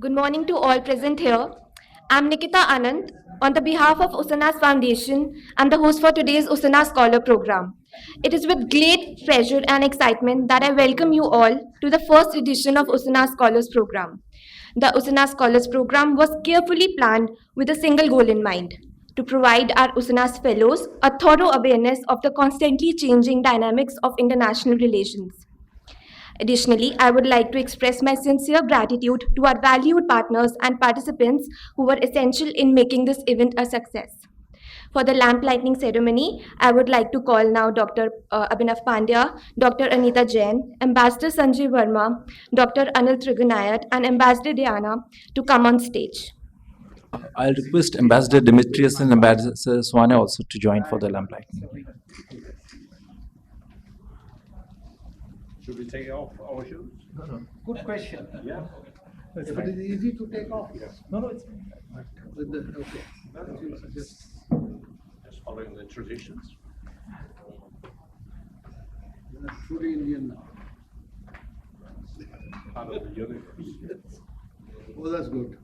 Good morning to all present here. I'm Nikita Anand. On the behalf of Usanas Foundation, I'm the host for today's Usanas Scholar Program. It is with great pleasure and excitement that I welcome you all to the first edition of Usanas Scholars Program. The Usanas Scholars Program was carefully planned with a single goal in mind: to provide our Usanas fellows a thorough awareness of the constantly changing dynamics of international relations. Additionally, I would like to express my sincere gratitude to our valued partners and participants who were essential in making this event a success. For the lamp lighting ceremony, I would like to call now Dr. Abhinav Pandya, Dr. Anita Jain, Ambassador Sanjay Verma, Dr. Anil Trigunayat, and Ambassador Diana to come on stage. I'll request Ambassador Demetrius and Ambassador Swane also to join for the lamp lighting. Should we take off our shoes? No. Good question. Yeah. If it is easy to take off. Yes. No, it's with the, okay. Just following the traditions. Truly Indian now. Part of the universe. Oh, that's good.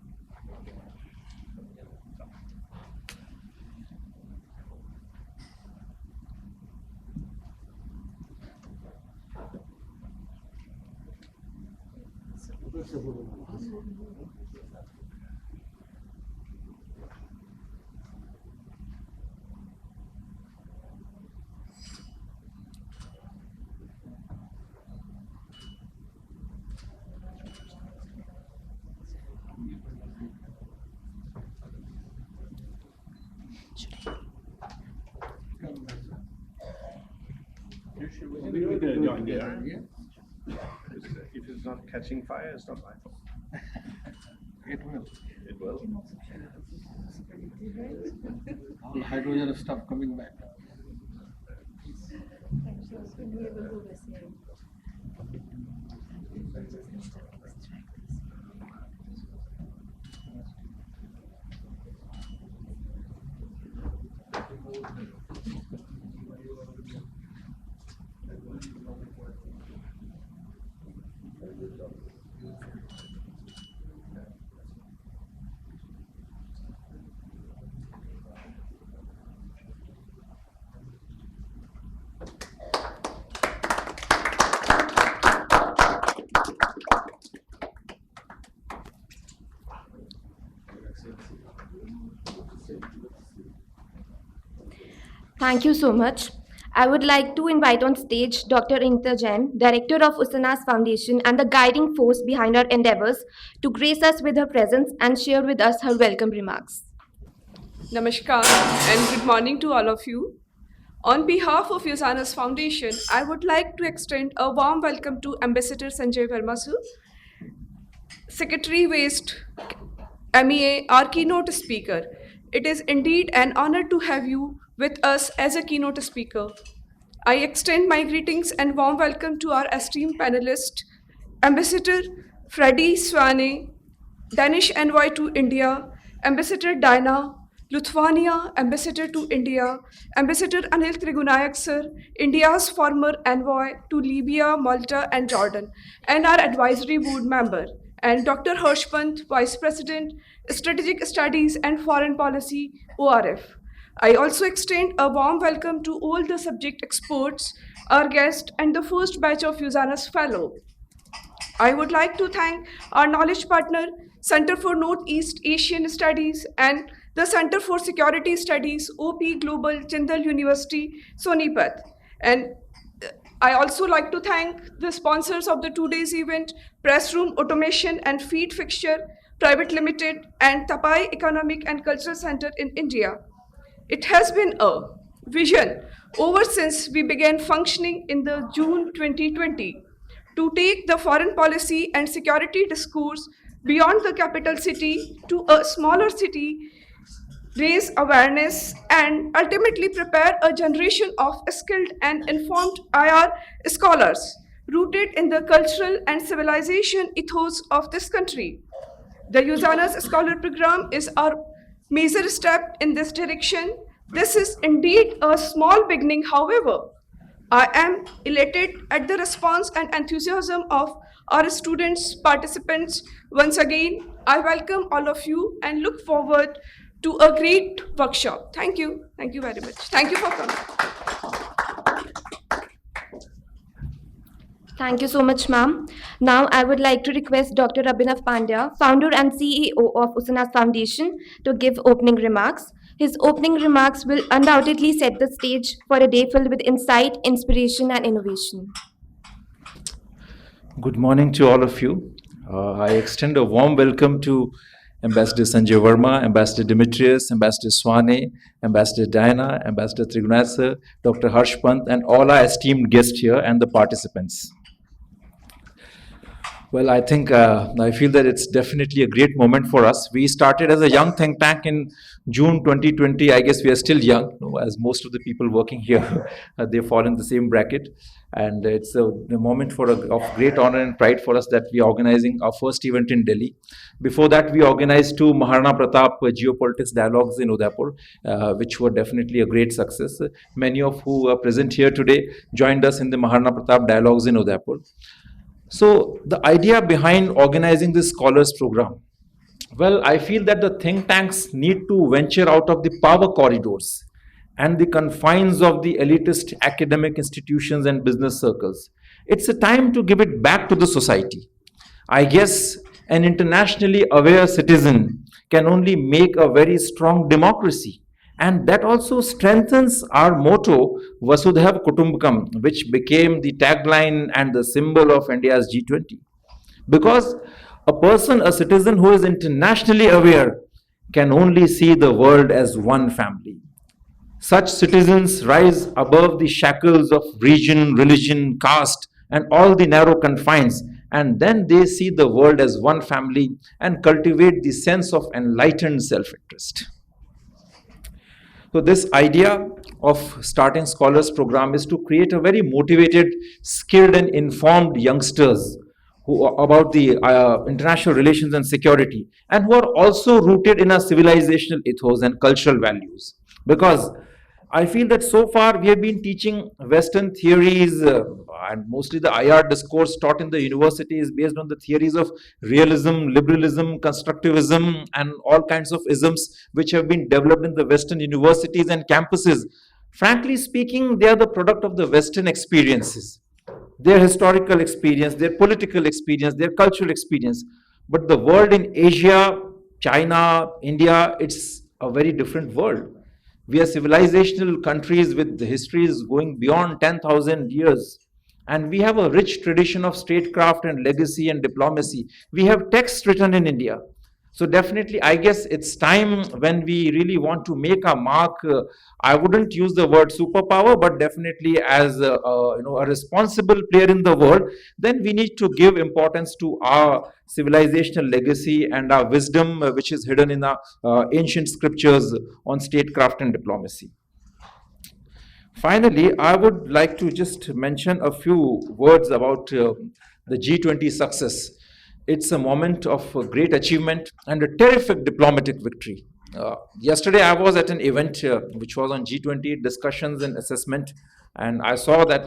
We can join there. If it's not catching fire, it's not my fault. It will. It will. All hydrogen stuff coming back. Thank you so much. I would like to invite on stage Dr. Anita Jain, Director of Usanas Foundation and the guiding force behind our endeavors, to grace us with her presence and share with us her welcome remarks. Namaskar and good morning to all of you. On behalf of Usanas Foundation, I would like to extend a warm welcome to Ambassador Sanjay Verma sir, Secretary Waste MEA, our keynote speaker. It is indeed an honor to have you with us as a keynote speaker. I extend my greetings and warm welcome to our esteemed panelists, Ambassador Freddie Swane, Danish Envoy to India, Ambassador Diana, Lithuania Ambassador to India, Ambassador Anil Trigunayak sir, India's former envoy to Libya, Malta and Jordan, and our advisory board member, and Dr. Harshpant, Vice President, Strategic Studies and Foreign Policy, ORF. I also extend a warm welcome to all the subject experts, our guests, and the first batch of Usanas Fellow. I would like to thank our knowledge partner, Center for Northeast Asian Studies, and the Center for Security Studies, OP Global, Jindal University, Sonipat. And I also like to thank the sponsors of the today's event, Press Room Automation and Feed Fixture Private Limited, and Tapai Economic and Cultural Center in India. It has been a vision ever since we began functioning in the June 2020 to take the foreign policy and security discourse beyond the capital city to a smaller city, raise awareness, and ultimately prepare a generation of skilled and informed IR scholars rooted in the cultural and civilization ethos of this country. The Usanas Scholar Program is our major step in this direction. This is indeed a small beginning, however. I am elated at the response and enthusiasm of our students, participants. Once again, I welcome all of you and look forward to a great workshop. Thank you. Thank you very much. Thank you for coming. Thank you so much, ma'am. Now, I would like to request Dr. Abhinav Pandya, founder and CEO of Usanas Foundation, to give opening remarks. His opening remarks will undoubtedly set the stage for a day filled with insight, inspiration, and innovation. Good morning to all of you. I extend a warm welcome to Ambassador Sanjay Verma, Ambassador Demetrius, Ambassador Swane, Ambassador Diana, Ambassador Trigunasa, Dr. Harsh Pant, and all our esteemed guests here and the participants. Well, I think I feel that it's definitely a great moment for us. We started as a young think tank in June 2020. I guess we are still young, as most of the people working here, they fall in the same bracket. And it's a moment of great honor and pride for us that we are organizing our first event in Delhi. Before that, we organized 2 Maharana Pratap Geopolitics Dialogues in Udaipur, which were definitely a great success. Many of who are present here today joined us in the Maharana Pratap Dialogues in Udaipur. So the idea behind organizing this scholars program, well, I feel that the think tanks need to venture out of the power corridors and the confines of the elitist academic institutions and business circles. It's a time to give it back to the society. I guess an internationally aware citizen can only make a very strong democracy. And that also strengthens our motto, Vasudhaiva Kutumbakam, which became the tagline and the symbol of India's G20. Because a citizen who is internationally aware, can only see the world as one family. Such citizens rise above the shackles of region, religion, caste, and all the narrow confines, and then they see the world as one family and cultivate the sense of enlightened self-interest. So this idea of starting scholars program is to create a very motivated, skilled and informed youngsters about the international relations and security, and who are also rooted in a civilizational ethos and cultural values. Because I feel that so far we have been teaching Western theories, and mostly the IR discourse taught in the university is based on the theories of realism, liberalism, constructivism, and all kinds of isms which have been developed in the Western universities and campuses. Frankly speaking, they are the product of the Western experiences, their historical experience, their political experience, their cultural experience. But the world in Asia, China, India, it's a very different world. We are civilizational countries with histories going beyond 10,000 years. And we have a rich tradition of statecraft and legacy and diplomacy. We have texts written in India. So definitely, I guess it's time when we really want to make a mark. I wouldn't use the word superpower, but definitely as a responsible player in the world, then we need to give importance to our civilizational legacy and our wisdom, which is hidden in our ancient scriptures on statecraft and diplomacy. Finally, I would like to just mention a few words about the G20 success. It's a moment of great achievement and a terrific diplomatic victory. Yesterday, I was at an event which was on G20 discussions and assessment, and I saw that,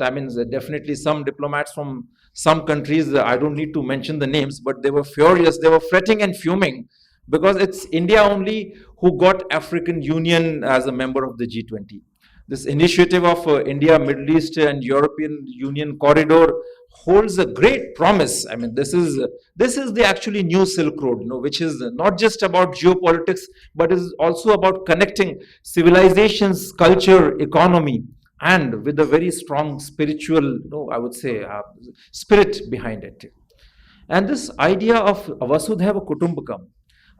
definitely some diplomats from some countries, I don't need to mention the names, but they were furious, they were fretting and fuming, because it's India only who got African Union as a member of the G20. This initiative of India, Middle East and European Union corridor holds a great promise. This is the actually new Silk Road, which is not just about geopolitics, but is also about connecting civilizations, culture, economy, and with a very strong spiritual, I would say, spirit behind it. And this idea of Vasudhaiva Kutumbakam,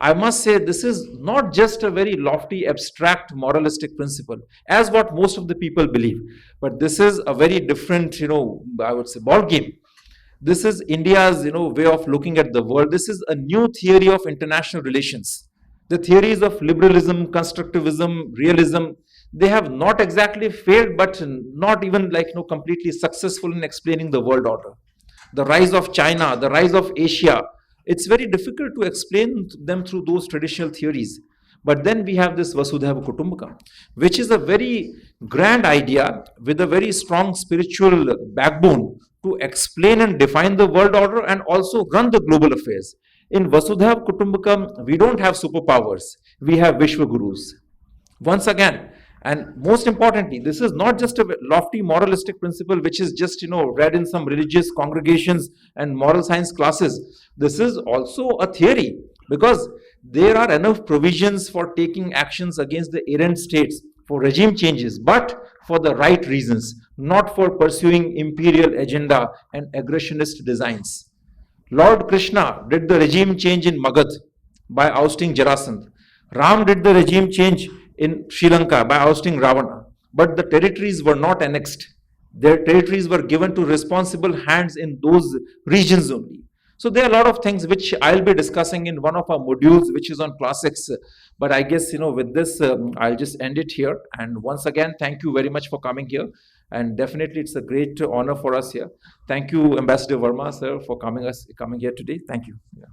I must say, this is not just a very lofty, abstract, moralistic principle, as what most of the people believe, but this is a very different, I would say, ball game. This is India's, way of looking at the world. This is a new theory of international relations. The theories of liberalism, constructivism, realism, they have not exactly failed, but not even completely successful in explaining the world order. The rise of China, the rise of Asia, it's very difficult to explain them through those traditional theories. But then we have this Vasudhaiva Kutumbakam, which is a very grand idea with a very strong spiritual backbone to explain and define the world order and also run the global affairs. In Vasudha Kutumbakam, we don't have superpowers. We have Vishwagurus. Once again, and most importantly, this is not just a lofty moralistic principle which is just, read in some religious congregations and moral science classes. This is also a theory, because there are enough provisions for taking actions against the errant states, for regime changes, but for the right reasons, not for pursuing imperial agenda and aggressionist designs. Lord Krishna did the regime change in Magad by ousting Jarasandh. Ram did the regime change in Sri Lanka by ousting Ravana. But the territories were not annexed. Their territories were given to responsible hands in those regions only. So there are a lot of things which I'll be discussing in one of our modules, which is on classics. But I guess, with this, I'll just end it here. And once again, thank you very much for coming here. And definitely, it's a great honor for us here. Thank you, Ambassador Verma, sir, for coming here today. Thank you. Yeah.